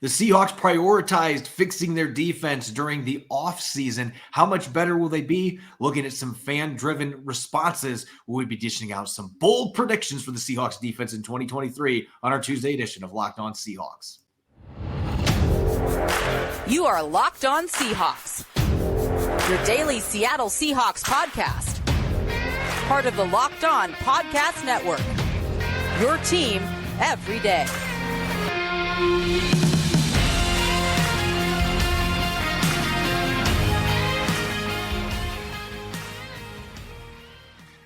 The Seahawks prioritized fixing their defense during the offseason. How much better will they be? Looking at some fan-driven responses, we'll be dishing out some bold predictions for the Seahawks defense in 2023 on our Tuesday edition of Locked On Seahawks. You are Locked On Seahawks, your daily Seattle Seahawks podcast. Part of the Locked On Podcast Network, your team every day.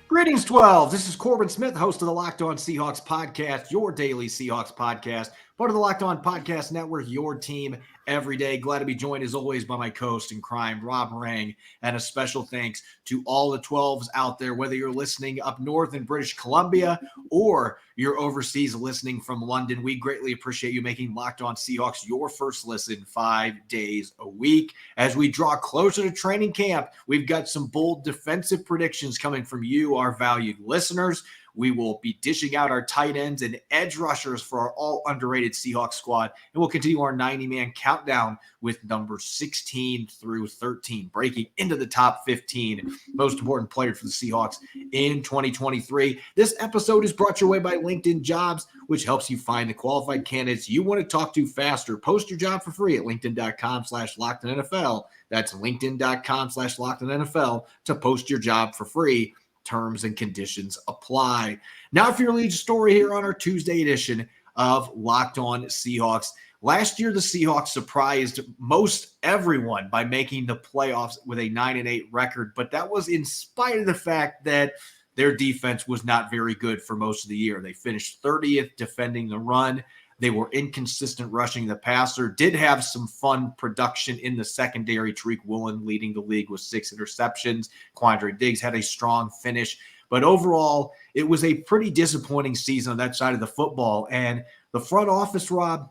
Greetings, 12. This is Corbin Smith, host of the Locked On Seahawks podcast, your daily Seahawks podcast, part of the Locked On Podcast Network, your team every day. Glad to be joined, as always, by my co-host in crime, Rob Rang, and a special thanks to all the 12s out there, whether you're listening up north in British Columbia or you're overseas listening from London. We greatly appreciate you making Locked On Seahawks your first listen 5 days a week. As we draw closer to training camp, we've got some bold defensive predictions coming from you, our valued listeners. We will be dishing out our tight ends and edge rushers for our all-underrated Seahawks squad, and we'll continue our 90-man countdown with numbers 16 through 13, breaking into the top 15 most important players for the Seahawks in 2023. This episode is brought your way by LinkedIn Jobs, which helps you find the qualified candidates you want to talk to faster. Post your job for free at linkedin.com/LockedOnNFL. That's linkedin.com/LockedOnNFL to post your job for free. Terms and conditions apply. Now for your lead story here on our Tuesday edition of Locked On Seahawks. Last year, the Seahawks surprised most everyone by making the playoffs with a 9-8 record, but that was in spite of the fact that their defense was not very good for most of the year. They finished 30th defending the run. They were inconsistent rushing the passer, did have some fun production in the secondary. Tariq Woolen leading the league with 6 interceptions. Quandre Diggs had a strong finish. But overall, it was a pretty disappointing season on that side of the football. And the front office, Rob,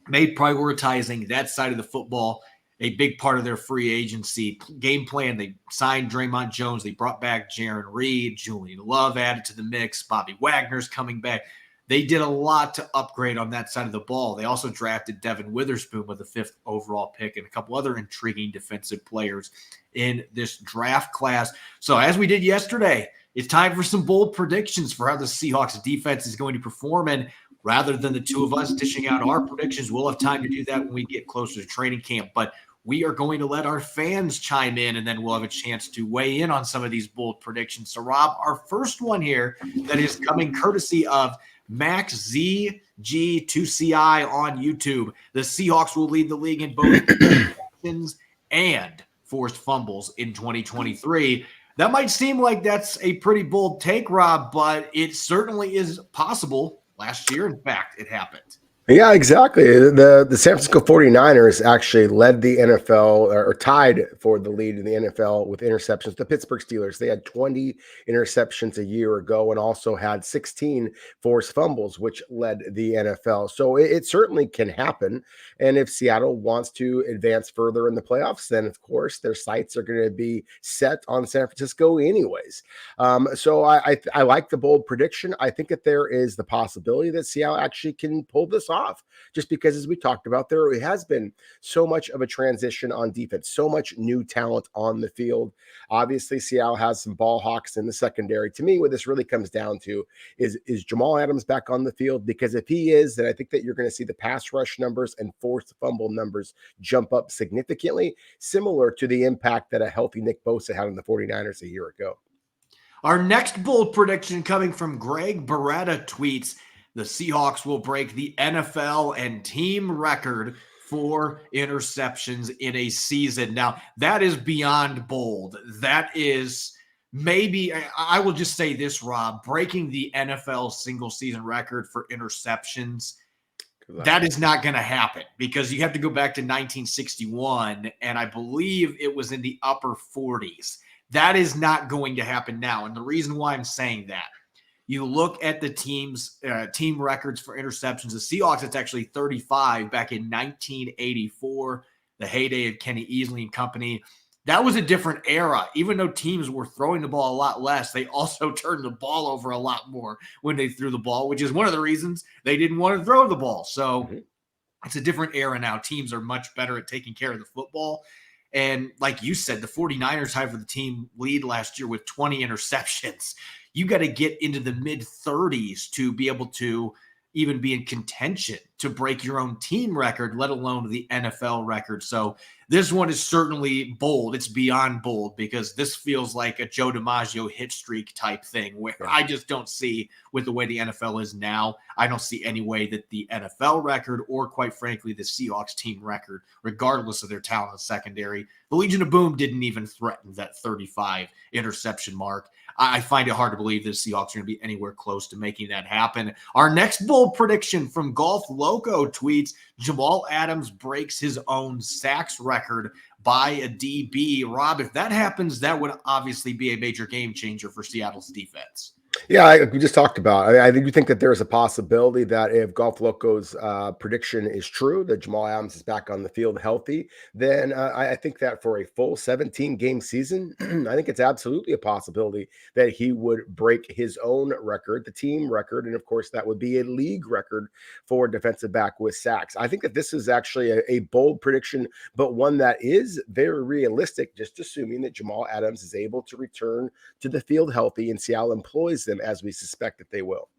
made prioritizing that side of the football a big part of their free agency game plan. They signed Draymond Jones. They brought back Jaron Reed. Julian Love added to the mix. Bobby Wagner's coming back. They did a lot to upgrade on that side of the ball. They also drafted Devin Witherspoon with the 5th overall pick and a couple other intriguing defensive players in this draft class. So as we did yesterday, it's time for some bold predictions for how the Seahawks defense is going to perform. And rather than the two of us dishing out our predictions, we'll have time to do that when we get closer to training camp. But we are going to let our fans chime in, and then we'll have a chance to weigh in on some of these bold predictions. So, Rob, our first one here that is coming courtesy of MaxZG2CI on YouTube. The Seahawks will lead the league in both interceptions and forced fumbles in 2023. That might seem like that's a pretty bold take, Rob, but it certainly is possible. Last year, in fact, it happened. Yeah, exactly. The San Francisco 49ers actually led the NFL or tied for the lead in the NFL with interceptions. The Pittsburgh Steelers, they had 20 interceptions a year ago and also had 16 forced fumbles, which led the NFL. So it certainly can happen. And if Seattle wants to advance further in the playoffs, then of course their sights are going to be set on San Francisco anyways. So I like the bold prediction. I think that there is the possibility that Seattle actually can pull this off, just because, as we talked about, there has been so much of a transition on defense, so much new talent on the field. Obviously, Seattle has some ball hawks in the secondary. To me, what this really comes down to is Jamal Adams back on the field? Because if he is, then I think that you're going to see the pass rush numbers and forced fumble numbers jump up significantly, similar to the impact that a healthy Nick Bosa had on the 49ers a year ago. Our next bold prediction coming from Greg Beretta tweets, the Seahawks will break the NFL and team record for interceptions in a season. Now, that is beyond bold. That is maybe, I will just say this, Rob, breaking the NFL single season record for interceptions, that is not going to happen because you have to go back to 1961, and I believe it was in the upper 40s. That is not going to happen now. And the reason why I'm saying that, you look at the team records for interceptions. The Seahawks, it's actually 35 back in 1984, the heyday of Kenny Easley and company. That was a different era. Even though teams were throwing the ball a lot less, they also turned the ball over a lot more when they threw the ball, which is one of the reasons they didn't want to throw the ball. So It's a different era now. Teams are much better at taking care of the football. And like you said, the 49ers had for the team lead last year with 20 interceptions. You got to get into the mid 30s to be able to even be in contention to break your own team record, let alone the NFL record. So this one is certainly bold. It's beyond bold because this feels like a Joe DiMaggio hit streak type thing where I just don't see, with the way the NFL is now, I don't see any way that the NFL record or, quite frankly, the Seahawks team record, regardless of their talent in secondary, the Legion of Boom didn't even threaten that 35 interception mark. I find it hard to believe the Seahawks are going to be anywhere close to making that happen. Our next bold prediction from Golf Loco tweets, Jamal Adams breaks his own sacks record by a DB. Rob, if that happens, that would obviously be a major game changer for Seattle's defense. Yeah, we just talked about. I do think that there's a possibility that if Golf Loco's prediction is true, that Jamal Adams is back on the field healthy, then I think that for a full 17-game season, I think it's absolutely a possibility that he would break his own record, the team record, and of course that would be a league record for defensive back with sacks. I think that this is actually a bold prediction, but one that is very realistic, just assuming that Jamal Adams is able to return to the field healthy and Seattle employs them as we suspect that they will.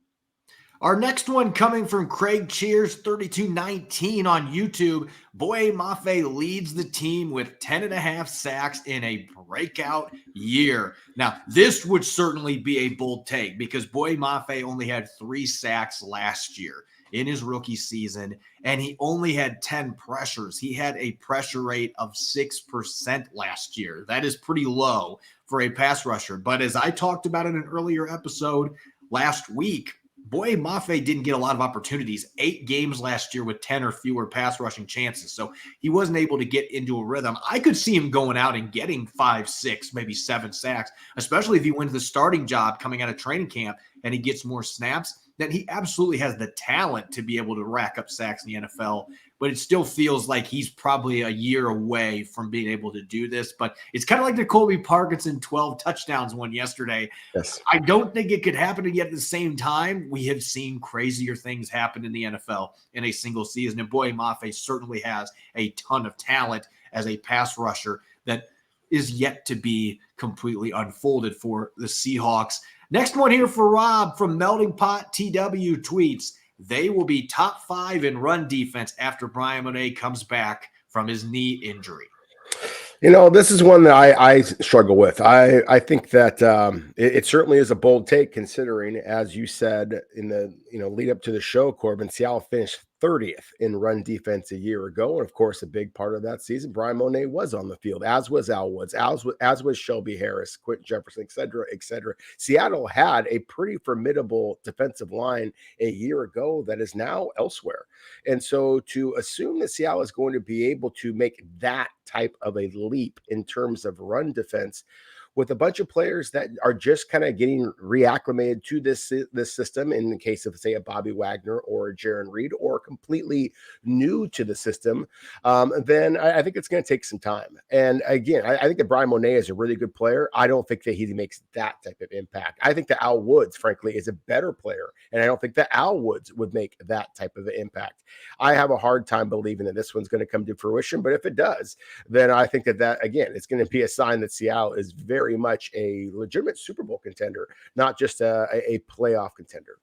Our next one coming from Craig Cheers 3219 on YouTube. Boye Mafe leads the team with 10.5 sacks in a breakout year. Now, this would certainly be a bold take because Boye Mafe only had 3 sacks last year in his rookie season, and he only had 10 pressures. He had a pressure rate of 6% last year. That is pretty low for a pass rusher. But as I talked about in an earlier episode last week, Boye Mafe didn't get a lot of opportunities. 8 games last year with 10 or fewer pass rushing chances. So he wasn't able to get into a rhythm. I could see him going out and getting 5, 6, maybe 7 sacks, especially if he wins the starting job coming out of training camp and he gets more snaps. That he absolutely has the talent to be able to rack up sacks in the NFL, but it still feels like he's probably a year away from being able to do this. But it's kind of like the Colby Parkinson 12 touchdowns one yesterday. Yes. I don't think it could happen, and yet at the same time, we have seen crazier things happen in the NFL in a single season, and Boye Mafe certainly has a ton of talent as a pass rusher that is yet to be completely unfolded for the Seahawks. Next one here for Rob from Melting Pot TW tweets, they will be top 5 in run defense after Brian Monet comes back from his knee injury. You know, this is one that I struggle with. I think that it certainly is a bold take, considering, as you said in the lead up to the show, Corbin, Seattle finished 30th in run defense a year ago, and of course, a big part of that season, Brian Monet was on the field, as was Al Woods, as was Shelby Harris, Quentin Jefferson, et cetera, et cetera. Seattle had a pretty formidable defensive line a year ago that is now elsewhere, and so to assume that Seattle is going to be able to make that type of a leap in terms of run defense with a bunch of players that are just kind of getting reacclimated to this system, in the case of, say, a Bobby Wagner or a Jaron Reed, or completely new to the system, then I think it's going to take some time. And again, I think that Brian Monet is a really good player. I don't think that he makes that type of impact. I think that Al Woods, frankly, is a better player, and I don't think that Al Woods would make that type of an impact. I have a hard time believing that this one's going to come to fruition, but if it does, then I think that again, it's going to be a sign that Seattle is very much a legitimate Super Bowl contender, not just a playoff contender.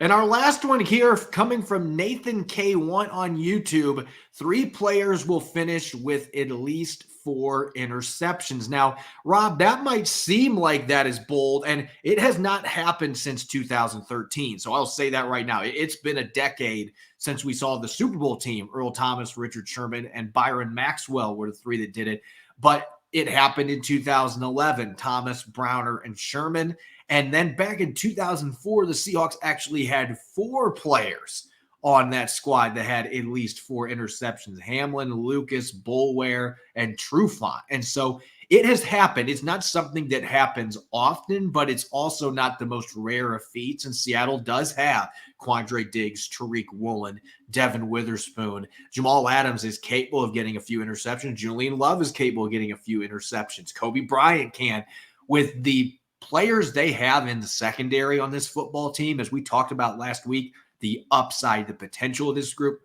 And our last one here, coming from Nathan K1 on YouTube, 3 players will finish with at least 4 interceptions. Now, Rob, that might seem like that is bold, and it has not happened since 2013. So I'll say that right now. It's been a decade since we saw the Super Bowl team. Earl Thomas, Richard Sherman, and Byron Maxwell were the 3 that did it. But it happened in 2011, Thomas, Browner, and Sherman. And then back in 2004, the Seahawks actually had 4 players on that squad that had at least 4 interceptions: Hamlin, Lucas, Boulware, and Trufant. And so it has happened. It's not something that happens often, but it's also not the most rare of feats. And Seattle does have Quandre Diggs, Tariq Woolen, Devin Witherspoon. Jamal Adams is capable of getting a few interceptions. Julian Love is capable of getting a few interceptions. Kobe Bryant can. With the players they have in the secondary on this football team, as we talked about last week, the upside, the potential of this group,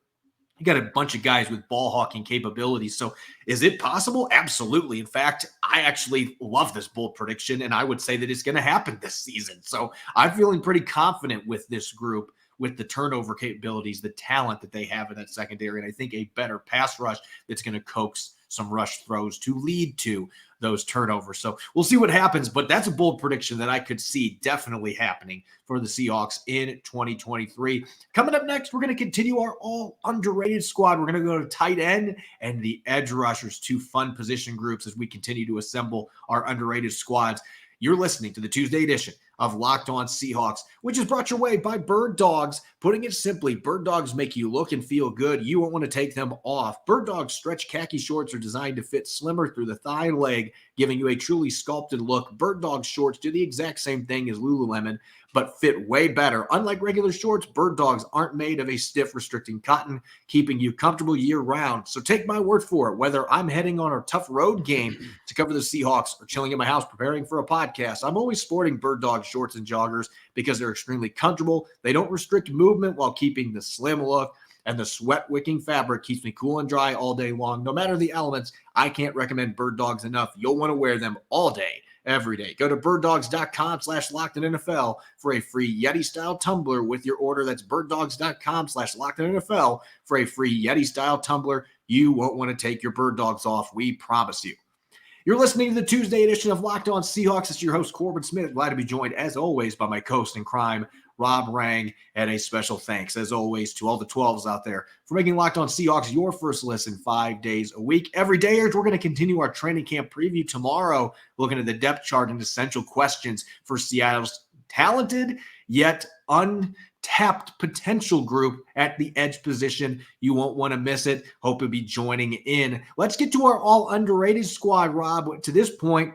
You got a bunch of guys with ball hawking capabilities. So is it possible? Absolutely. In fact, I actually love this bold prediction, and I would say that it's going to happen this season. So I'm feeling pretty confident with this group, with the turnover capabilities, the talent that they have in that secondary, and I think a better pass rush that's going to coax some rush throws to lead to those turnovers. So we'll see what happens, but that's a bold prediction that I could see definitely happening for the Seahawks in 2023. Coming up next, we're going to continue our all underrated squad. We're going to go to tight end and the edge rushers, two fun position groups as we continue to assemble our underrated squads. You're listening to the Tuesday edition of Locked On Seahawks, which is brought your way by Bird Dogs. Putting it simply, Bird Dogs make you look and feel good. You won't want to take them off. Bird Dogs stretch khaki shorts are designed to fit slimmer through the thigh and leg, giving you a truly sculpted look. Bird Dogs shorts do the exact same thing as Lululemon, but fit way better. Unlike regular shorts, Bird Dogs aren't made of a stiff, restricting cotton, keeping you comfortable year-round. So take my word for it, whether I'm heading on a tough road game to cover the Seahawks or chilling in my house preparing for a podcast, I'm always sporting Bird Dog shorts and joggers because they're extremely comfortable. They don't restrict movement while keeping the slim look, and the sweat-wicking fabric keeps me cool and dry all day long. No matter the elements, I can't recommend Bird Dogs enough. You'll want to wear them all day, every day. Go to birddogs.com/LockedOnNFL for a free Yeti-style tumbler with your order. That's birddogs.com/LockedOnNFL for a free Yeti-style tumbler. You won't want to take your Bird Dogs off. We promise you. You're listening to the Tuesday edition of Locked On Seahawks. It's your host, Corbin Smith. Glad to be joined, as always, by my co-host in crime, Rob Rang, and a special thanks, as always, to all the 12s out there for making Locked On Seahawks your first listen 5 days a week. Every day, we're going to continue our training camp preview tomorrow, looking at the depth chart and essential questions for Seattle's talented yet untapped potential group at the edge position. You won't want to miss it. Hope you'll be joining in. Let's get to our all underrated squad, Rob. To this point,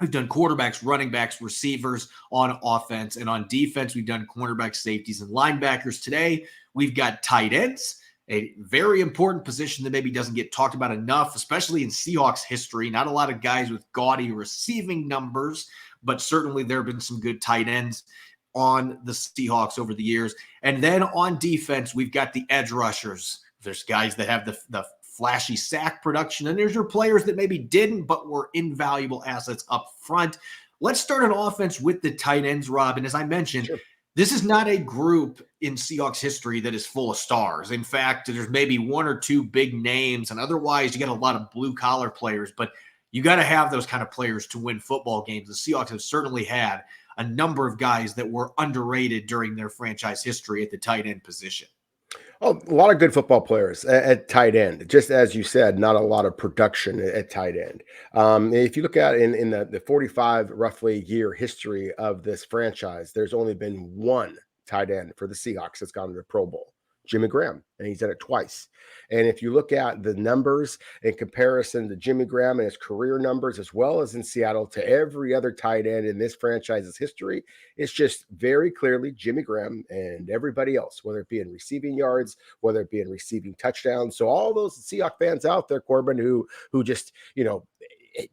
we've done quarterbacks, running backs, receivers on offense, and on defense, we've done cornerbacks, safeties, and linebackers. Today, we've got tight ends, a very important position that maybe doesn't get talked about enough, especially in Seahawks history. Not a lot of guys with gaudy receiving numbers, but certainly there have been some good tight ends on the Seahawks over the years. And then on defense, we've got the edge rushers. There's guys that have the flashy sack production, and there's your players that maybe didn't, but were invaluable assets up front. Let's start an offense with the tight ends, Rob. And as I mentioned, Sure. This is not a group in Seahawks history that is full of stars. In fact, there's maybe one or two big names, and otherwise you got a lot of blue-collar players, but you got to have those kind of players to win football games. The Seahawks have certainly had a number of guys that were underrated during their franchise history at the tight end position. Oh, a lot of good football players at tight end. Just as you said, not a lot of production at tight end. If you look at in the 45 roughly year history of this franchise, there's only been one tight end for the Seahawks that's gone to the Pro Bowl, Jimmy Graham, and he's done it twice. And if you look at the numbers in comparison to Jimmy Graham and his career numbers, as well as in Seattle, to every other tight end in this franchise's history, it's just very clearly Jimmy Graham and everybody else, whether it be in receiving yards, whether it be in receiving touchdowns. So all those Seahawks fans out there, Corbin, who just,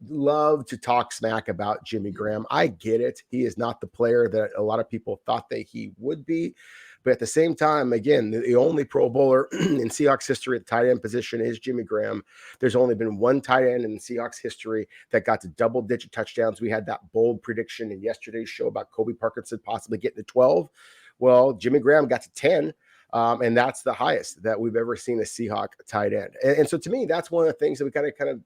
love to talk smack about Jimmy Graham. I get it. He is not the player that a lot of people thought that he would be. But at the same time, again, the only Pro Bowler in Seahawks history at the tight end position is Jimmy Graham. There's only been one tight end in Seahawks history that got to double-digit touchdowns. We had that bold prediction in yesterday's show about Kobe Parkinson possibly getting to 12. Well, Jimmy Graham got to 10. And that's the highest that we've ever seen a Seahawk tight end. And so to me, that's one of the things that we kind of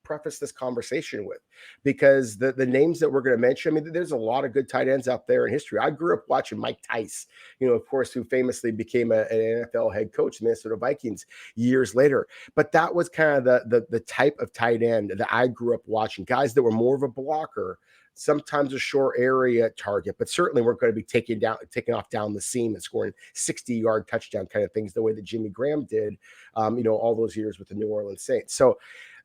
preface this conversation with, because the names that we're going to mention, I mean, there's a lot of good tight ends out there in history. I grew up watching Mike Tice, of course, who famously became an NFL head coach, Minnesota Vikings, years later. But that was kind of the type of tight end that I grew up watching, guys that were more of a blocker, sometimes a short area target, but certainly we're going to be taking off down the seam and scoring 60-yard touchdown kind of things, the way that Jimmy Graham did, all those years with the New Orleans Saints. So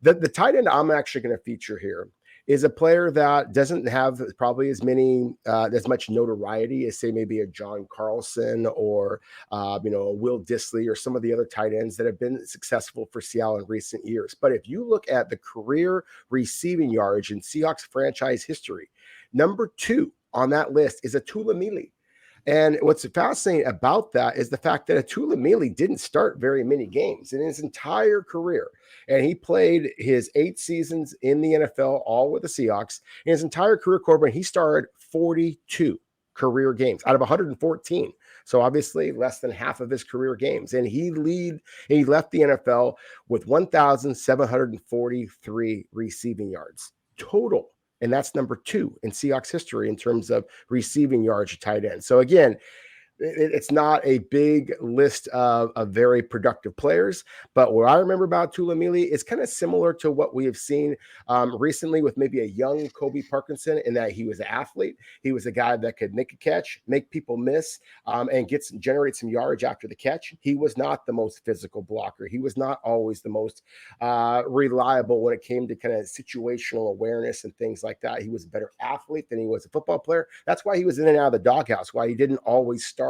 the tight end I'm actually going to feature here is a player that doesn't have probably as much notoriety as, say, maybe a John Carlson or, a Will Dissly or some of the other tight ends that have been successful for Seattle in recent years. But if you look at the career receiving yards in Seahawks franchise history, number 2 on that list is Atula Mili. And what's fascinating about that is the fact that Atuilumili didn't start very many games in his entire career. And he played his 8 seasons in the NFL, all with the Seahawks. In his entire career, Corbin, he started 42 career games out of 114. So obviously less than half of his career games. And he left the NFL with 1,743 receiving yards total. And that's number 2 in Seahawks history in terms of receiving yards to tight end. So again, it's not a big list of very productive players, but what I remember about Tuilamili is kind of similar to what we have seen recently with maybe a young Kobe Parkinson, in that he was an athlete. He was a guy that could make a catch, make people miss, and generate some yardage after the catch. He was not the most physical blocker. He was not always the most reliable when it came to kind of situational awareness and things like that. He was a better athlete than he was a football player. That's why he was in and out of the doghouse, why he didn't always start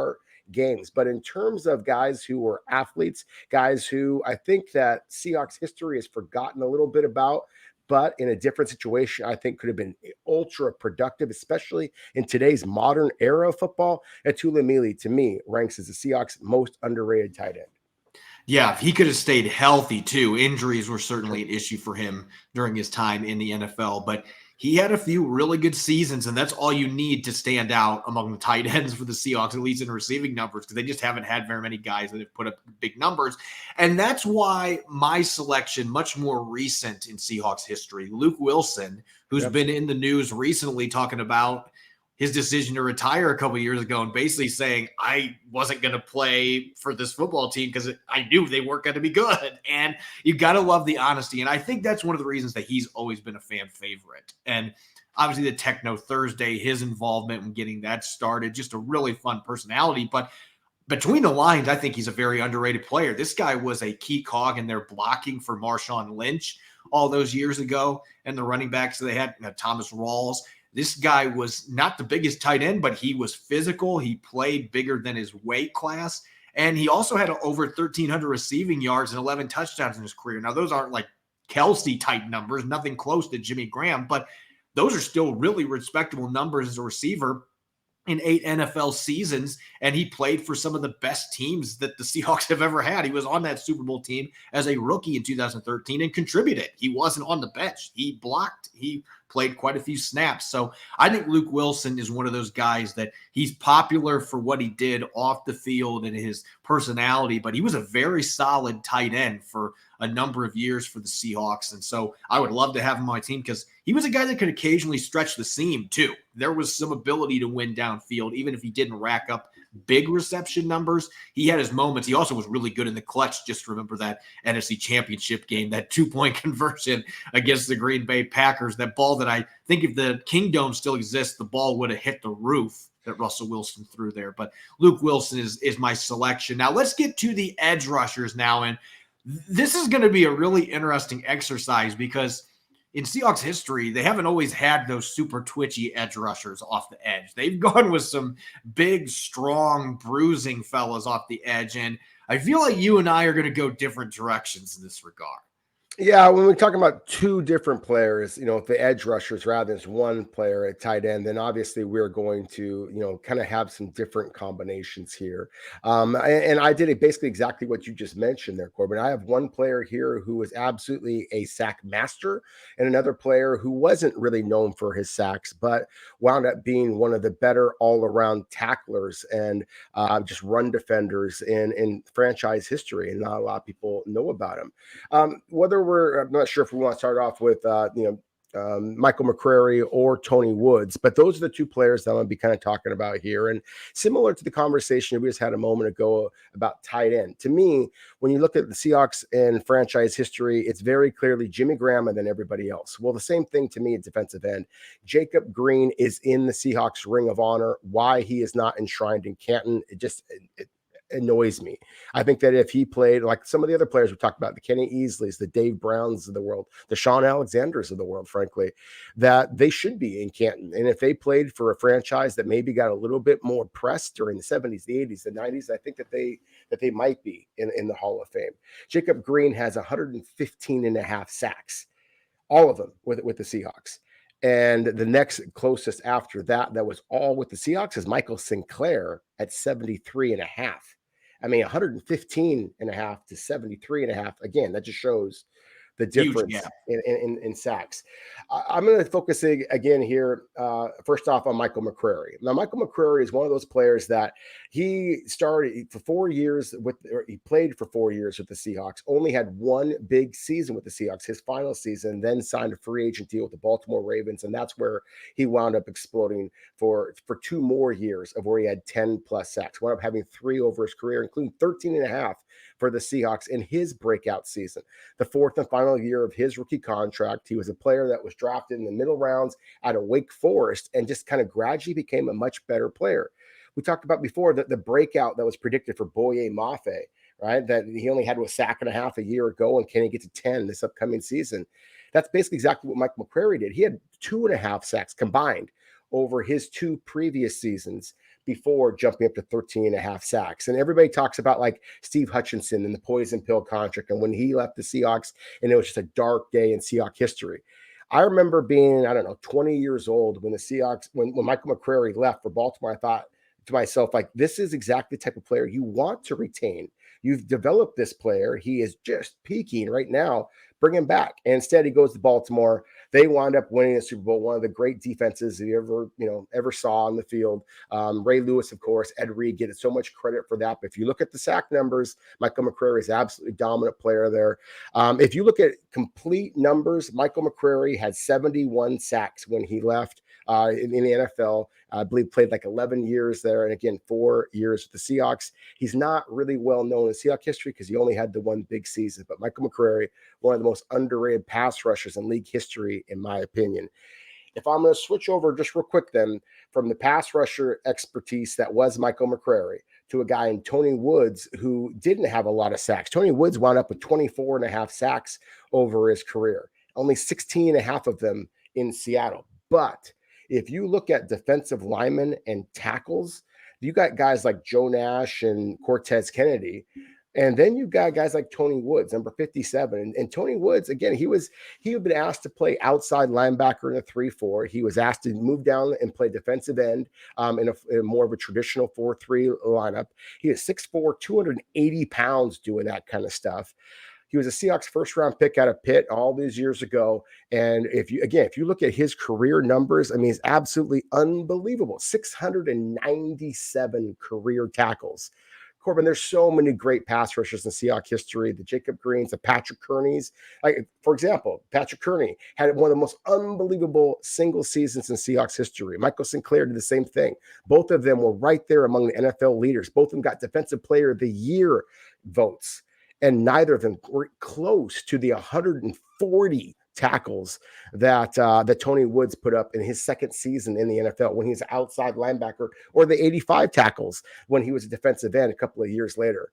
games. But in terms of guys who were athletes, guys who I think that Seahawks history has forgotten a little bit about, but in a different situation, I think could have been ultra productive, especially in today's modern era of football. Atuilumili, to me, ranks as the Seahawks' most underrated tight end. Yeah, if he could have stayed healthy too. Injuries were certainly an issue for him during his time in the NFL, but he had a few really good seasons, and that's all you need to stand out among the tight ends for the Seahawks, at least in receiving numbers, because they just haven't had very many guys that have put up big numbers. And that's why my selection, much more recent in Seahawks history, Luke Wilson, who's been in the news recently talking about his decision to retire a couple of years ago and basically saying, I wasn't going to play for this football team because I knew they weren't going to be good. And you got to love the honesty. And I think that's one of the reasons that he's always been a fan favorite. And obviously the Techno Thursday, his involvement in getting that started, just a really fun personality. But between the lines, I think he's a very underrated player. This guy was a key cog in their blocking for Marshawn Lynch all those years ago. And the running backs that they had, Thomas Rawls. This guy was not the biggest tight end, but he was physical. He played bigger than his weight class. And he also had over 1,300 receiving yards and 11 touchdowns in his career. Now, those aren't like Kelsey type numbers, nothing close to Jimmy Graham, but those are still really respectable numbers as a receiver in 8 NFL seasons, and he played for some of the best teams that the Seahawks have ever had. He was on that Super Bowl team as a rookie in 2013 and contributed. He wasn't on the bench. He blocked. He played quite a few snaps. So I think Luke Wilson is one of those guys that he's popular for what he did off the field and his personality, but he was a very solid tight end for a number of years for the Seahawks. And so I would love to have him on my team because he was a guy that could occasionally stretch the seam too. There was some ability to win downfield, even if he didn't rack up big reception numbers. He had his moments. He also was really good in the clutch. Just remember that NFC Championship game, that 2-point conversion against the Green Bay Packers, that ball that I think if the Kingdome still exists, the ball would have hit the roof that Russell Wilson threw there. But Luke Wilson is my selection. Now let's get to the edge rushers now. And this is going to be a really interesting exercise because in Seahawks history, they haven't always had those super twitchy edge rushers off the edge. They've gone with some big, strong, bruising fellas off the edge. And I feel like you and I are going to go different directions in this regard. Yeah, when we're talking about 2 different players, the edge rushers rather than one player at tight end, then obviously we're going to, kind of have some different combinations here. And I did basically exactly what you just mentioned there, Corbin. I have one player here who was absolutely a sack master and another player who wasn't really known for his sacks, but wound up being one of the better all-around tacklers and just run defenders in franchise history. And not a lot of people know about him. I'm not sure if we want to start off with, Michael McCrary or Tony Woods, but those are the 2 players that I'm going to be kind of talking about here. And similar to the conversation we just had a moment ago about tight end, to me, when you look at the Seahawks in franchise history, it's very clearly Jimmy Graham and then everybody else. Well, the same thing to me at defensive end. Jacob Green is in the Seahawks Ring of Honor. Why he is not enshrined in Canton, it annoys me. I think that if he played like some of the other players we talked about, the Kenny Easleys, the Dave Browns of the world, the Sean Alexanders of the world, frankly, that they should be in Canton. And if they played for a franchise that maybe got a little bit more press during the 70s, the 80s, the 90s, I think that they might be in the Hall of Fame. Jacob Green has 115 and a half sacks, all of them with the Seahawks. And the next closest after that was all with the Seahawks, is Michael Sinclair at 73.5. I mean, 115.5 to 73.5. Again, that just shows the Huge difference gap. in sacks. I'm going to focus again here, first off, on Michael McCrary. Now, Michael McCrary is one of those players that he started for 4 years he played for 4 years with the Seahawks, only had one big season with the Seahawks, his final season, then signed a free agent deal with the Baltimore Ravens, and that's where he wound up exploding for 2 more years of where he had 10 plus sacks. Wound up having 3 over his career, including 13.5 for the Seahawks in his breakout season, the 4th and final year of his rookie contract. He was a player that was drafted in the middle rounds out of Wake Forest and just kind of gradually became a much better player. We talked about before that the breakout that was predicted for Boye Mafe, right? That he only had a sack and a half a year ago, and can he get to 10 this upcoming season? That's basically exactly what Mike McCrary did. He had 2.5 sacks combined over his 2 previous seasons before jumping up to 13.5 sacks. And everybody talks about like Steve Hutchinson and the poison pill contract and when he left the Seahawks, and it was just a dark day in Seahawks history. I remember being, 20 years old when the Seahawks, when Michael McCrary left for Baltimore. I thought to myself, like, this is exactly the type of player you want to retain. You've developed this player. He is just peaking right now. Bring him back. And instead, he goes to Baltimore. They wound up winning the Super Bowl, one of the great defenses you ever saw on the field. Ray Lewis, of course, Ed Reed get so much credit for that. But if you look at the sack numbers, Michael McCrary is absolutely dominant player there. If you look at complete numbers, Michael McCrary had 71 sacks when he left in the NFL. I believe played like 11 years there. And again, 4 years with the Seahawks. He's not really well known in Seahawks history because he only had the one big season. But Michael McCrary, one of the most underrated pass rushers in league history, in my opinion. If I'm going to switch over just real quick then from the pass rusher expertise that was Michael McCrary to a guy in Tony Woods who didn't have a lot of sacks. Tony Woods wound up with 24.5 sacks over his career, only 16.5 of them in Seattle. But if you look at defensive linemen and tackles, you got guys like Joe Nash and Cortez Kennedy. And then you've got guys like Tony Woods, number 57. And Tony Woods, again, he had been asked to play outside linebacker in a 3-4. He was asked to move down and play defensive end in a more of a traditional 4-3 lineup. He is 6'4", 280 pounds doing that kind of stuff. He was a Seahawks first-round pick out of Pitt all these years ago. And if you look at his career numbers, I mean, it's absolutely unbelievable. 697 career tackles. Corbin, there's so many great pass rushers in Seahawks history. The Jacob Greens, the Patrick Kearneys. Like, for example, Patrick Kearney had one of the most unbelievable single seasons in Seahawks history. Michael Sinclair did the same thing. Both of them were right there among the NFL leaders. Both of them got Defensive Player of the Year votes. And neither of them were close to the 140 tackles that Tony Woods put up in his second season in the NFL when he's an outside linebacker, or the 85 tackles when he was a defensive end a couple of years later.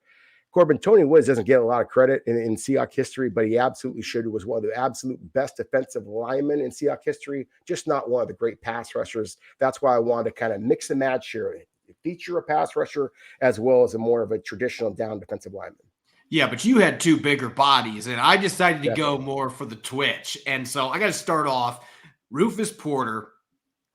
Corbin, Tony Woods doesn't get a lot of credit in Seahawks history, but he absolutely should. He was one of the absolute best defensive linemen in Seahawks history, just not one of the great pass rushers. That's why I wanted to kind of mix and match here, feature a pass rusher as well as a more of a traditional down defensive lineman. Yeah, but you had 2 bigger bodies, and I decided to go more for the twitch. And so I got to start off Rufus Porter,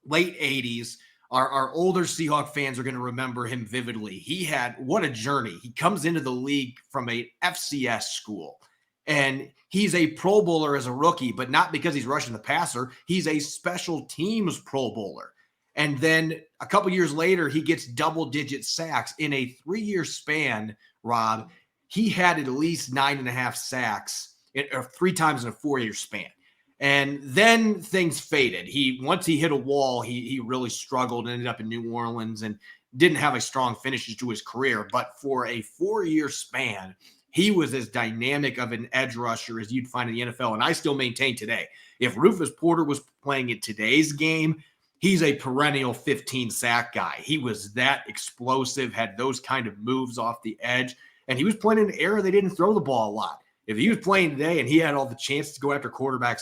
late 80s. Our older Seahawk fans are going to remember him vividly. He had, what a journey. He comes into the league from a FCS school, and he's a Pro Bowler as a rookie, but not because he's rushing the passer. He's a special teams Pro Bowler. And then a couple years later, he gets double-digit sacks in a 3-year span, Rob. He had at least 9.5 sacks 3 times in a 4-year span. And then things faded. Once he hit a wall, he really struggled and ended up in New Orleans and didn't have a strong finish to his career. But for a 4-year span, he was as dynamic of an edge rusher as you'd find in the NFL. And I still maintain today, if Rufus Porter was playing in today's game, he's a perennial 15-sack guy. He was that explosive, had those kind of moves off the edge. And he was playing in an era they didn't throw the ball a lot. If he was playing today and he had all the chances to go after quarterbacks,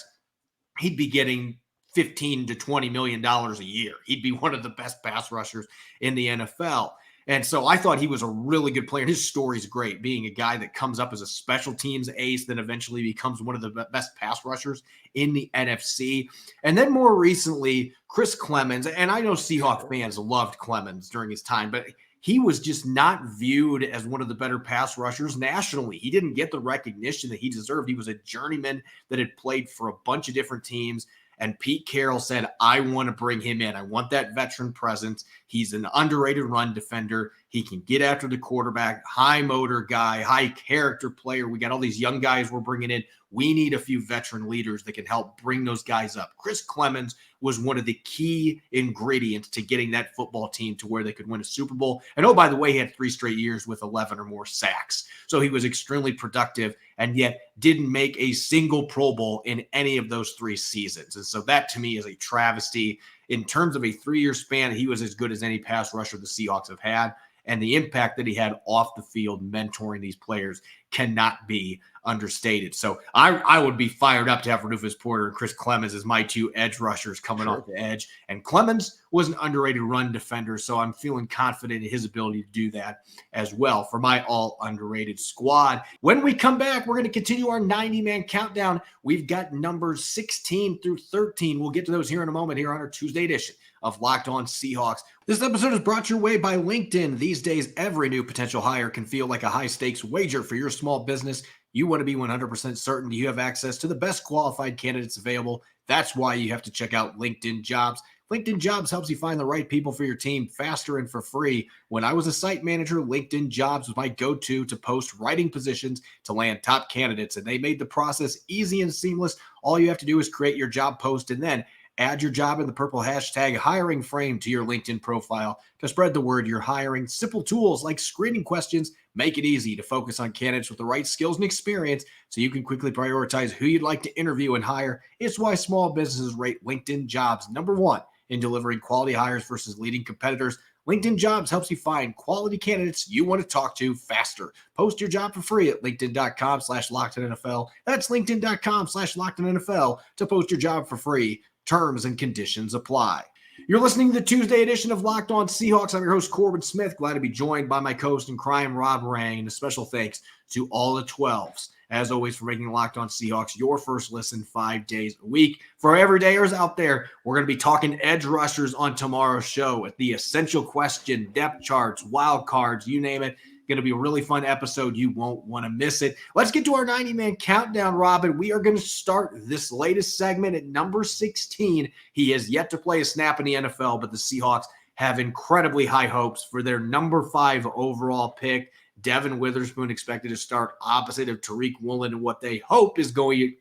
he'd be getting $15 to $20 million a year. He'd be one of the best pass rushers in the NFL. And so I thought he was a really good player. His story's great, being a guy that comes up as a special teams ace, then eventually becomes one of the best pass rushers in the NFC. And then more recently, Chris Clemens. And I know Seahawks fans loved Clemens during his time, but he was just not viewed as one of the better pass rushers nationally. He didn't get the recognition that he deserved. He was a journeyman that had played for a bunch of different teams. And Pete Carroll said, I want to bring him in. I want that veteran presence. He's an underrated run defender. He can get after the quarterback, high motor guy, high character player. We got all these young guys we're bringing in. We need a few veteran leaders that can help bring those guys up. Chris Clemens was one of the key ingredients to getting that football team to where they could win a Super Bowl. And oh, by the way, he had 3 straight years with 11 or more sacks. So he was extremely productive and yet didn't make a single Pro Bowl in any of those 3 seasons. And so that to me is a travesty. In terms of a 3-year span, he was as good as any pass rusher the Seahawks have had. And the impact that he had off the field mentoring these players cannot be understated. So I would be fired up to have Rufus Porter and Chris Clemens as my 2 edge rushers coming off the edge. And Clemens was an underrated run defender, so I'm feeling confident in his ability to do that as well for my all-underrated squad. When we come back, we're going to continue our 90-man countdown. We've got numbers 16 through 13. We'll get to those here in a moment here on our Tuesday edition of Locked On Seahawks. This episode is brought your way by LinkedIn. These days, every new potential hire can feel like a high-stakes wager for your small business. You want to be 100% certain you have access to the best qualified candidates available. That's why you have to check out LinkedIn Jobs. LinkedIn Jobs helps you find the right people for your team faster and for free. When I was a site manager, LinkedIn Jobs was my go-to to post writing positions to land top candidates, and they made the process easy and seamless. All you have to do is create your job post and then add your job in the purple hashtag hiring frame to your LinkedIn profile to spread the word you're hiring. Simple tools like screening questions make it easy to focus on candidates with the right skills and experience so you can quickly prioritize who you'd like to interview and hire. It's why small businesses rate LinkedIn Jobs #1 in delivering quality hires versus leading competitors. LinkedIn Jobs helps you find quality candidates you want to talk to faster. Post your job for free at linkedin.com/LockedOnNFL. That's linkedin.com/LockedOnNFL to post your job for free. Terms and conditions apply. You're listening to the Tuesday edition of Locked On Seahawks. I'm your host, Corbin Smith. Glad to be joined by my co-host in crime, Rob Rang. And a special thanks to all the 12s, as always, for making Locked On Seahawks your first listen 5 days a week. For everydayers out there, we're going to be talking edge rushers on tomorrow's show with the essential question, depth charts, wild cards, you name it. Going to be a really fun episode. You won't want to miss it. Let's get to our 90-man countdown, Robin. We are going to start this latest segment at number 16. He has yet to play a snap in the NFL, but the Seahawks have incredibly high hopes for their number 5 overall pick. Devin Witherspoon expected to start opposite of Tariq Woolen in what they hope is going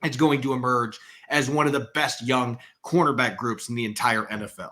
to emerge as one of the best young cornerback groups in the entire NFL.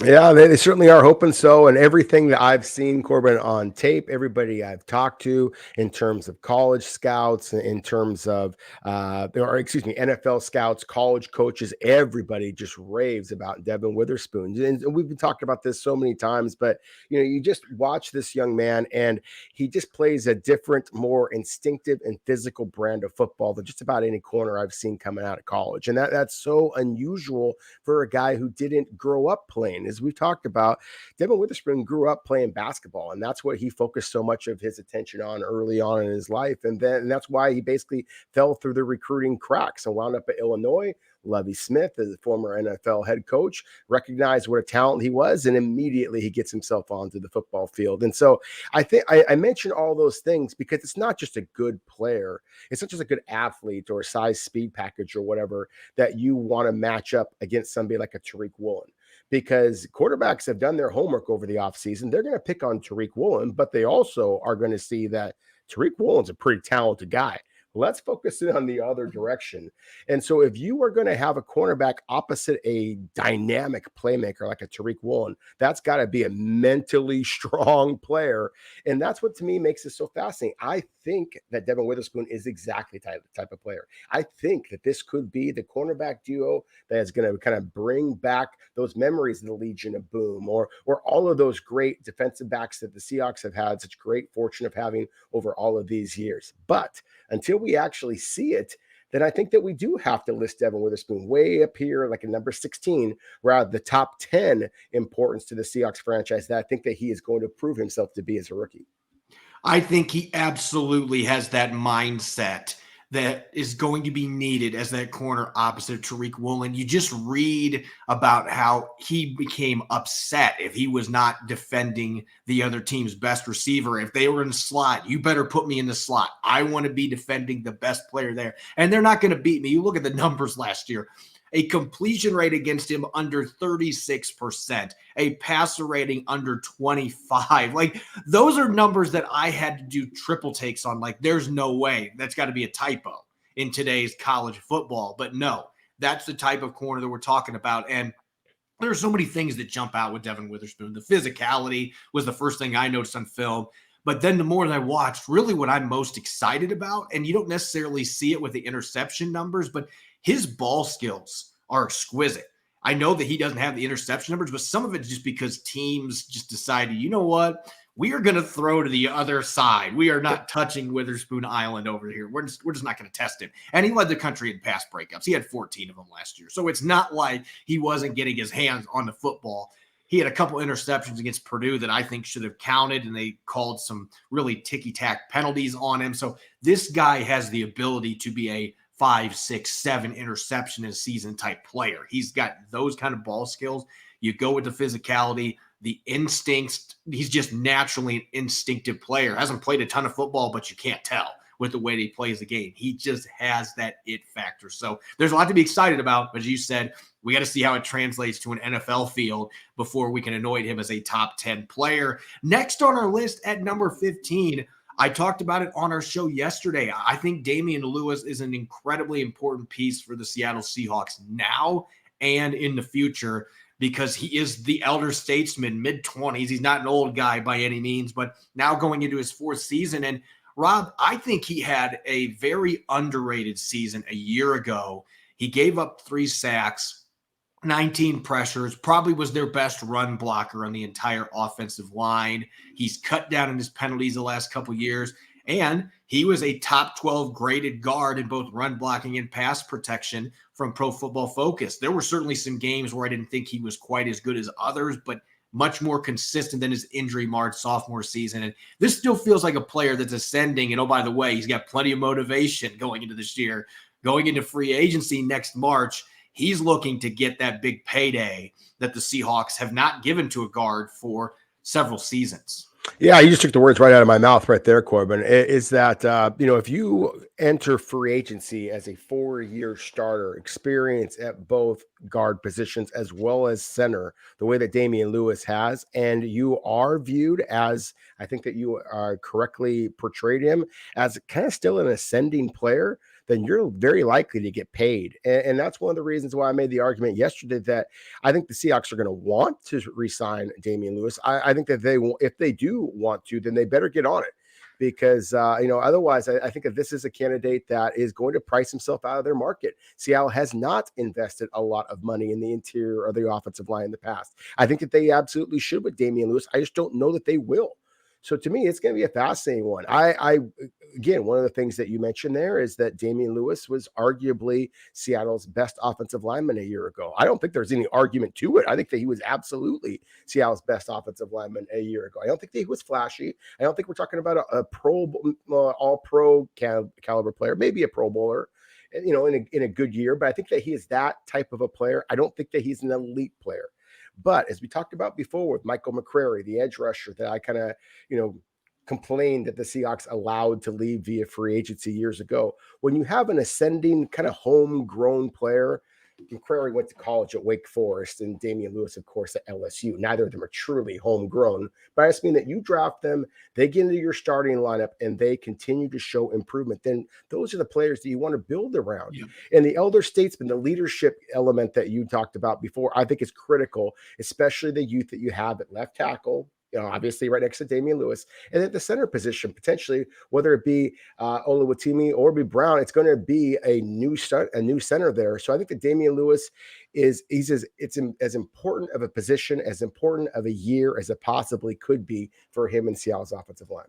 Yeah, they certainly are hoping so. And everything that I've seen, Corbin, on tape, everybody I've talked to in terms of college scouts, in terms of, NFL scouts, college coaches, everybody just raves about Devin Witherspoon. And we've been talking about this so many times, but, you just watch this young man and he just plays a different, more instinctive and physical brand of football than just about any corner I've seen coming out of college. And that's so unusual for a guy who didn't grow up playing. As we've talked about, Devin Witherspoon grew up playing basketball, and that's what he focused so much of his attention on early on in his life. And that's why he basically fell through the recruiting cracks and wound up at Illinois. Lovie Smith, as a former NFL head coach, recognized what a talent he was, and immediately he gets himself onto the football field. And so I think I mentioned all those things because it's not just a good player. It's not just a good athlete or a size speed package or whatever that you want to match up against somebody like a Tariq Woolen. Because quarterbacks have done their homework over the offseason. They're going to pick on Tariq Woolen, but they also are going to see that Tariq Woolen's a pretty talented guy. Let's focus in on the other direction. And so if you are going to have a cornerback opposite a dynamic playmaker like a Tariq Woolen, that's got to be a mentally strong player. And that's what, to me, makes it so fascinating. I think that Devin Witherspoon is exactly the type of player. I think that this could be the cornerback duo that is going to kind of bring back those memories of the Legion of Boom or all of those great defensive backs that the Seahawks have had such great fortune of having over all of these years. But until we actually see it, then I think that we do have to list Devin Witherspoon way up here, like a number 16, where the top 10 importance to the Seahawks franchise that I think that he is going to prove himself to be as a rookie. I think he absolutely has that mindset that is going to be needed as that corner opposite Tariq Woolen. You just read about how he became upset if he was not defending the other team's best receiver. If they were in the slot, you better put me in the slot. I want to be defending the best player there. And they're not going to beat me. You look at the numbers last year. A completion rate against him under 36%, a passer rating under 25. Like, those are numbers that I had to do triple takes on. Like, there's no way. That's got to be a typo in today's college football. But no, that's the type of corner that we're talking about. And there are so many things that jump out with Devin Witherspoon. The physicality was the first thing I noticed on film. But then the more that I watched, really what I'm most excited about, and you don't necessarily see it with the interception numbers, but his ball skills are exquisite. I know that he doesn't have the interception numbers, but some of it is just because teams just decided, you know what? We are going to throw to the other side. We are not touching Witherspoon Island over here. We're just not going to test him. And he led the country in pass breakups. He had 14 of them last year. So it's not like he wasn't getting his hands on the football. He had a couple interceptions against Purdue that I think should have counted, and they called some really ticky-tack penalties on him. So this guy has the ability to be a 5, 6, 7 interception in a season type player. He's got those kind of ball skills. You go with the physicality, the instincts. He's just naturally an instinctive player. Hasn't played a ton of football, but you can't tell with the way that he plays the game. He just has that it factor. So there's a lot to be excited about. But as you said, we got to see how it translates to an NFL field before we can anoint him as a top 10 player. Next on our list at number 15, I talked about it on our show yesterday. I think Damian Lewis is an incredibly important piece for the Seattle Seahawks now and in the future because he is the elder statesman, mid-20s. He's not an old guy by any means, but now going into his 4th season. And Rob, I think he had a very underrated season a year ago. He gave up 3 sacks, 19 pressures, probably was their best run blocker on the entire offensive line. He's cut down in his penalties the last couple years, and he was a top 12 graded guard in both run blocking and pass protection from Pro Football Focus. There were certainly some games where I didn't think he was quite as good as others, but much more consistent than his injury-marred sophomore season. And this still feels like a player that's ascending. And oh, by the way, he's got plenty of motivation going into this year, going into free agency next March. He's looking to get that big payday that the Seahawks have not given to a guard for several seasons. Yeah, you just took the words right out of my mouth right there, Corbin. Is that, if you enter free agency as a 4-year starter, experience at both guard positions as well as center, the way that Damian Lewis has, and you are viewed as, I think that you correctly portrayed him as kind of still an ascending player, then you're very likely to get paid. And that's one of the reasons why I made the argument yesterday that I think the Seahawks are going to want to re-sign Damian Lewis. I think that if they do want to, then they better get on it because, otherwise I think that this is a candidate that is going to price himself out of their market. Seattle has not invested a lot of money in the interior or the offensive line in the past. I think that they absolutely should with Damian Lewis. I just don't know that they will. So to me, it's going to be a fascinating one. Again, one of the things that you mentioned there is that Damian Lewis was arguably Seattle's best offensive lineman a year ago. I don't think there's any argument to it. I think that he was absolutely Seattle's best offensive lineman a year ago. I don't think that he was flashy. I don't think we're talking about a all-pro caliber player, maybe a Pro Bowler, in a good year. But I think that he is that type of a player. I don't think that he's an elite player. But as we talked about before with Michael McCrary, the edge rusher that I kind of, complained that the Seahawks allowed to leave via free agency years ago, when you have an ascending kind of homegrown player, McCrary went to college at Wake Forest and Damian Lewis, of course, at LSU. Neither of them are truly homegrown, but I just mean that you draft them, they get into your starting lineup, and they continue to show improvement. Then those are the players that you want to build around. Yeah. And the elder statesman, the leadership element that you talked about before, I think is critical, especially the youth that you have at left tackle, obviously right next to Damian Lewis, and at the center position, potentially, whether it be Oluwatimi or be Brown, it's going to be a new center there. So I think that Damian Lewis it's as important of a position, as important of a year as it possibly could be for him in Seattle's offensive line.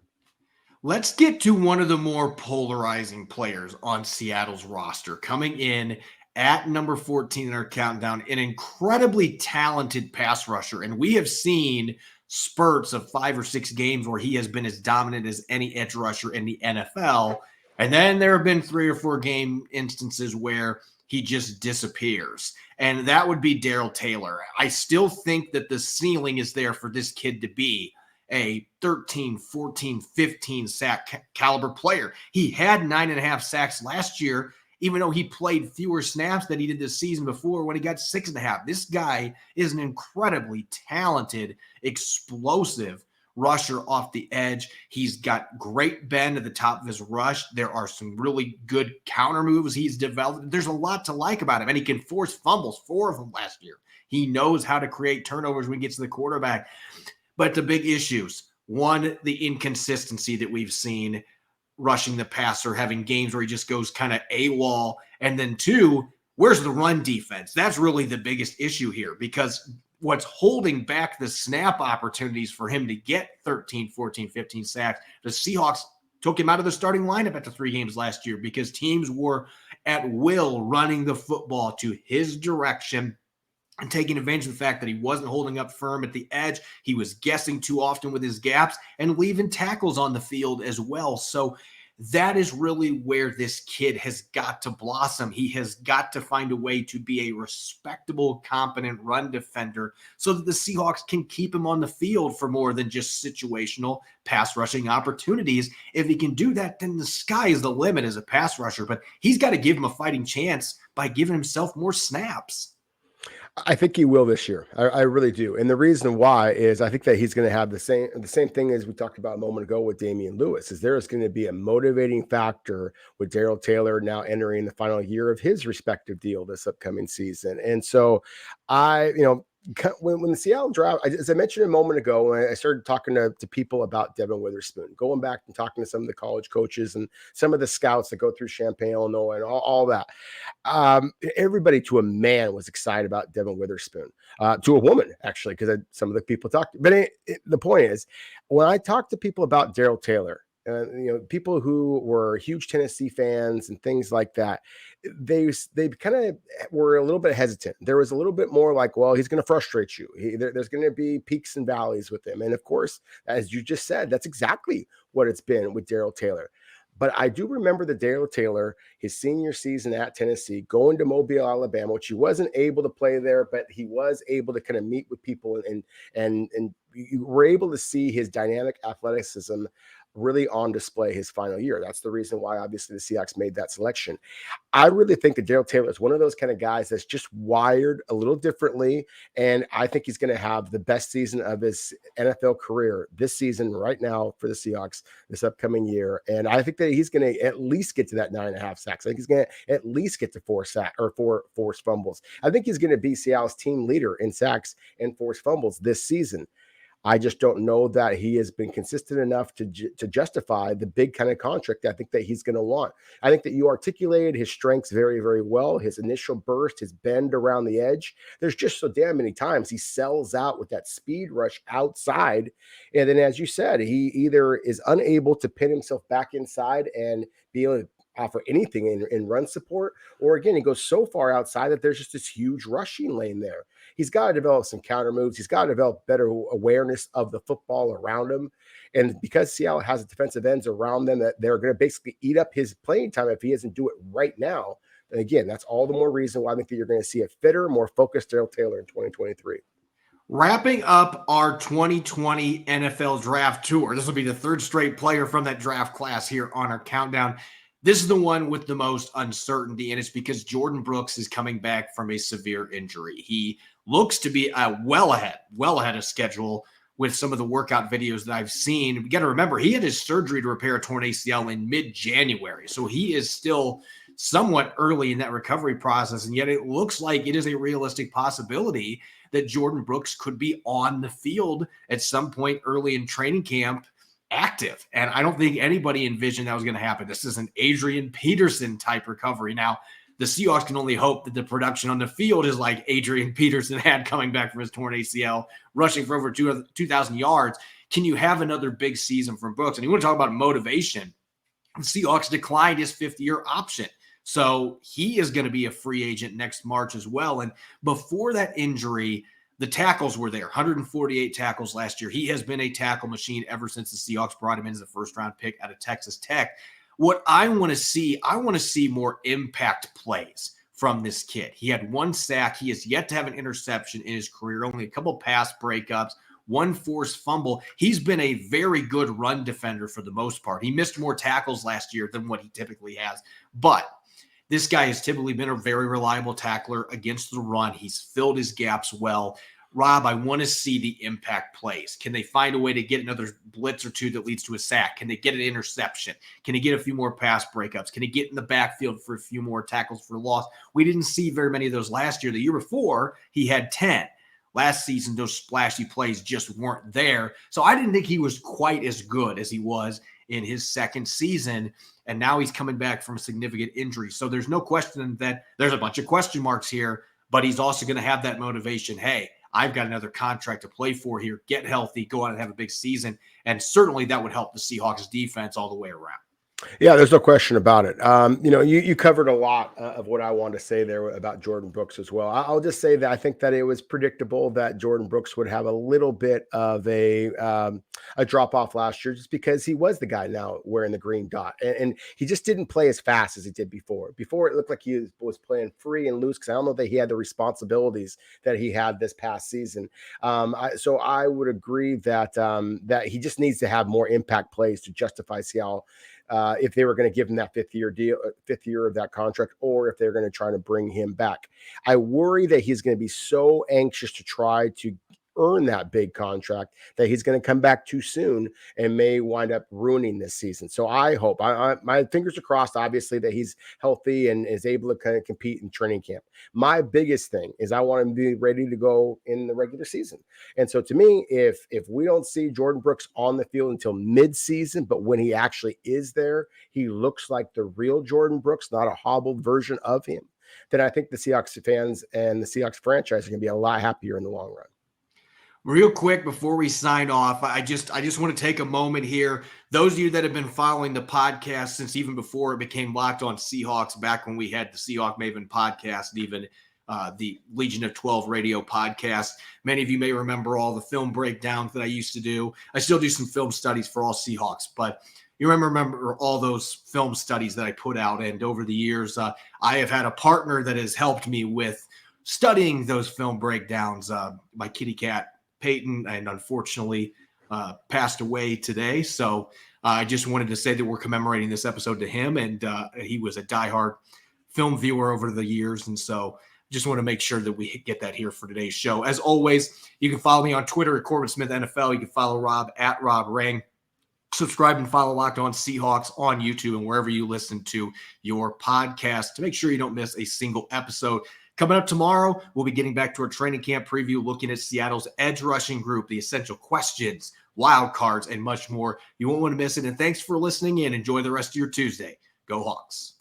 Let's get to one of the more polarizing players on Seattle's roster. Coming in at number 14 in our countdown, an incredibly talented pass rusher. And we have seen spurts of 5 or 6 games where he has been as dominant as any edge rusher in the NFL. And then there have been 3 or 4 game instances where he just disappears. And that would be Darrell Taylor. I still think that the ceiling is there for this kid to be a 13, 14, 15 sack caliber player. He had 9.5 sacks last year, even though he played fewer snaps than he did this season before when he got 6.5. This guy is an incredibly talented, explosive rusher off the edge. He's got great bend at the top of his rush. There are some really good counter moves he's developed. There's a lot to like about him, and he can force fumbles, 4 of them last year. He knows how to create turnovers when he gets to the quarterback. But the big issues, one, the inconsistency that we've seen rushing the passer, having games where he just goes kind of AWOL. And then 2, where's the run defense? That's really the biggest issue here, because what's holding back the snap opportunities for him to get 13, 14, 15 sacks, the Seahawks took him out of the starting lineup after 3 games last year because teams were at will running the football to his direction and taking advantage of the fact that he wasn't holding up firm at the edge. He was guessing too often with his gaps and leaving tackles on the field as well. So that is really where this kid has got to blossom. He has got to find a way to be a respectable, competent run defender so that the Seahawks can keep him on the field for more than just situational pass rushing opportunities. If he can do that, then the sky is the limit as a pass rusher. But he's got to give him a fighting chance by giving himself more snaps. I think he will this year. I really do. And the reason why is I think that he's going to have the same thing as we talked about a moment ago with Damian Lewis, is there is going to be a motivating factor with Darrell Taylor now entering the final year of his respective deal this upcoming season. And so when the Seattle draft, as I mentioned a moment ago, when I started talking to people about Devin Witherspoon, going back and talking to some of the college coaches and some of the scouts that go through Champaign, Illinois, and all that, everybody to a man was excited about Devin Witherspoon, to a woman, actually, because some of the people talked. But the point is, when I talk to people about Darrell Taylor, people who were huge Tennessee fans and things like that, they kind of were a little bit hesitant. There was a little bit more like, well, he's going to frustrate you. There's going to be peaks and valleys with him. And of course, as you just said, that's exactly what it's been with Darrell Taylor. But I do remember the Darrell Taylor, his senior season at Tennessee, going to Mobile, Alabama, which he wasn't able to play there, but he was able to kind of meet with people and you were able to see his dynamic athleticism really on display his final year. That's the reason why, obviously, the Seahawks made that selection. I really think that Darrell Taylor is one of those kind of guys that's just wired a little differently, and I think he's going to have the best season of his NFL career this season right now for the Seahawks this upcoming year. And I think that he's going to at least get to that 9.5 sacks. I think he's going to at least get to 4 forced fumbles. I think he's going to be Seattle's team leader in sacks and forced fumbles this season. I just don't know that he has been consistent enough to justify the big kind of contract I think that he's going to want. I think that you articulated his strengths very, very well. His initial burst, his bend around the edge. There's just so damn many times he sells out with that speed rush outside. And then, as you said, he either is unable to pin himself back inside and be able to offer anything in run support, or again, he goes so far outside that there's just this huge rushing lane there. He's got to develop some counter moves. He's got to develop better awareness of the football around him. And because Seattle has defensive ends around them that they're going to basically eat up his playing time if he doesn't do it right now. And again, that's all the more reason why I think that you're going to see a fitter, more focused Darrell Taylor in 2023. Wrapping up our 2020 NFL draft tour. This will be the 3rd straight player from that draft class here on our countdown. This is the one with the most uncertainty, and it's because Jordan Brooks is coming back from a severe injury. He looks to be well ahead of schedule with some of the workout videos that I've seen. We got to remember, he had his surgery to repair a torn ACL in mid-January, so he is still somewhat early in that recovery process, and yet it looks like it is a realistic possibility that Jordan Brooks could be on the field at some point early in training camp, active. And I don't think anybody envisioned that was going to happen. This is an Adrian Peterson type recovery. Now, the Seahawks can only hope that the production on the field is like Adrian Peterson had coming back from his torn ACL, rushing for over 2,000 yards. can you have another big season from Brooks? And you want to talk about motivation. The Seahawks declined his 5th-year option. So he is going to be a free agent next March as well. And before that injury, the tackles were there, 148 tackles last year. He has been a tackle machine ever since the Seahawks brought him in as a first-round pick out of Texas Tech. What I want to see more impact plays from this kid. He had 1 sack. He has yet to have an interception in his career, only a couple pass breakups, 1 forced fumble. He's been a very good run defender for the most part. He missed more tackles last year than what he typically has. But this guy has typically been a very reliable tackler against the run. He's filled his gaps well. Rob, I want to see the impact plays. Can they find a way to get another blitz or 2 that leads to a sack? Can they get an interception? Can he get a few more pass breakups? Can he get in the backfield for a few more tackles for loss? We didn't see very many of those last year. The year before, he had 10. Last season, those splashy plays just weren't there. So I didn't think he was quite as good as he was in his second season. And now he's coming back from a significant injury. So there's no question that there's a bunch of question marks here, but he's also going to have that motivation. Hey, I've got another contract to play for here. Get healthy, go out and have a big season. And certainly that would help the Seahawks defense all the way around. Yeah, there's no question about it. You covered a lot of what I wanted to say there about Jordan Brooks as well. I'll just say that I think that it was predictable that Jordan Brooks would have a little bit of a drop off last year, just because he was the guy now wearing the green dot, and he just didn't play as fast as he did before. Before it looked like he was playing free and loose, because I don't know that he had the responsibilities that he had this past season. So I would agree that that he just needs to have more impact plays to justify Seattle. If they were going to give him that 5th year of that contract, or if they're going to try to bring him back. I worry that he's going to be so anxious to try to earn that big contract that he's going to come back too soon and may wind up ruining this season. So I hope, my fingers are crossed, obviously, that he's healthy and is able to kind of compete in training camp. My biggest thing is I want him to be ready to go in the regular season. And so to me, if we don't see Jordan Brooks on the field until mid-season, but when he actually is there, he looks like the real Jordan Brooks, not a hobbled version of him, then I think the Seahawks fans and the Seahawks franchise are going to be a lot happier in the long run. Real quick before we sign off, I just want to take a moment here. Those of you that have been following the podcast since even before it became Locked On Seahawks, back when we had the Seahawk Maven podcast, and even the Legion of 12 radio podcast, many of you may remember all the film breakdowns that I used to do. I still do some film studies for all Seahawks, but you remember all those film studies that I put out. And over the years, I have had a partner that has helped me with studying those film breakdowns, my kitty cat, Peyton, and unfortunately passed away today. So I just wanted to say that we're commemorating this episode to him, and he was a diehard film viewer over the years. And so just want to make sure that we get that here for today's show. As always, you can follow me on Twitter at Corbin Smith NFL. You can follow Rob at Rob Ring. Subscribe and follow Locked On Seahawks on YouTube and wherever you listen to your podcast to make sure you don't miss a single episode. Coming up tomorrow, we'll be getting back to our training camp preview, looking at Seattle's edge rushing group, the essential questions, wild cards, and much more. You won't want to miss it. And thanks for listening in. Enjoy the rest of your Tuesday. Go Hawks.